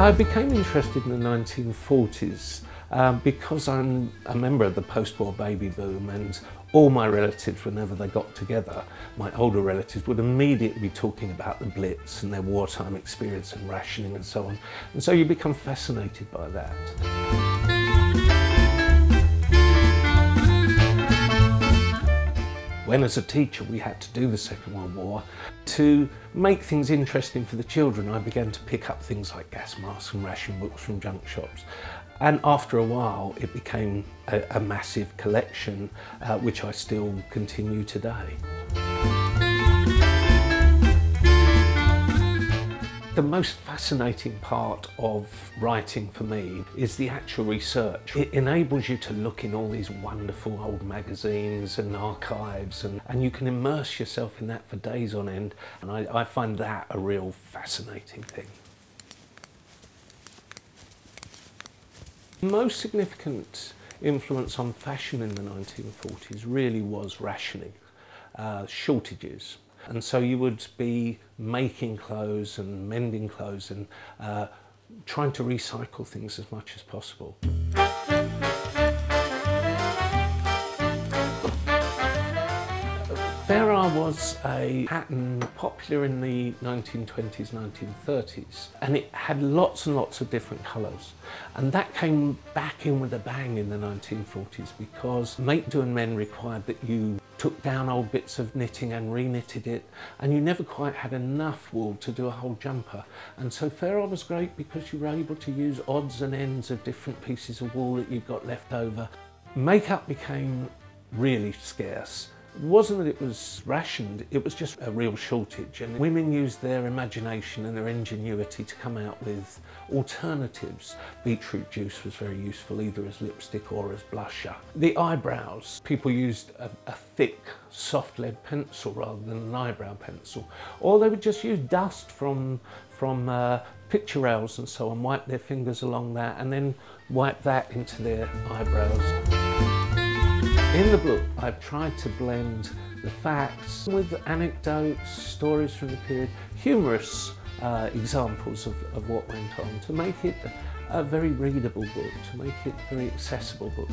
I became interested in the 1940s because I'm a member of the post-war baby boom, and all my relatives, whenever they got together, my older relatives would immediately be talking about the Blitz and their wartime experience and rationing and so on. And so you become fascinated by that. When as a teacher we had to do the Second World War, to make things interesting for the children, I began to pick up things like gas masks and ration books from junk shops. And after a while it became a massive collection, which I still continue today. The most fascinating part of writing for me is the actual research. It enables you to look in all these wonderful old magazines and archives, and you can immerse yourself in that for days on end, and I find that a real fascinating thing. The most significant influence on fashion in the 1940s really was rationing, shortages. And so you would be making clothes and mending clothes and trying to recycle things as much as possible. Farrar was a pattern popular in the 1920s, 1930s, and it had lots and lots of different colours. And that came back in with a bang in the 1940s because make, do and mend required that you took down old bits of knitting and re-knitted it, and you never quite had enough wool to do a whole jumper. And so Farrar was great because you were able to use odds and ends of different pieces of wool that you've got left over. Makeup became really scarce. It wasn't that it was rationed, it was just a real shortage, and women used their imagination and their ingenuity to come out with alternatives. Beetroot juice was very useful, either as lipstick or as blusher. The eyebrows, people used a thick soft lead pencil rather than an eyebrow pencil, or they would just use dust from picture rails and so on, wipe their fingers along that and then wipe that into their eyebrows. In the book, I've tried to blend the facts with anecdotes, stories from the period, humorous examples of what went on, to make it a very readable book, to make it a very accessible book.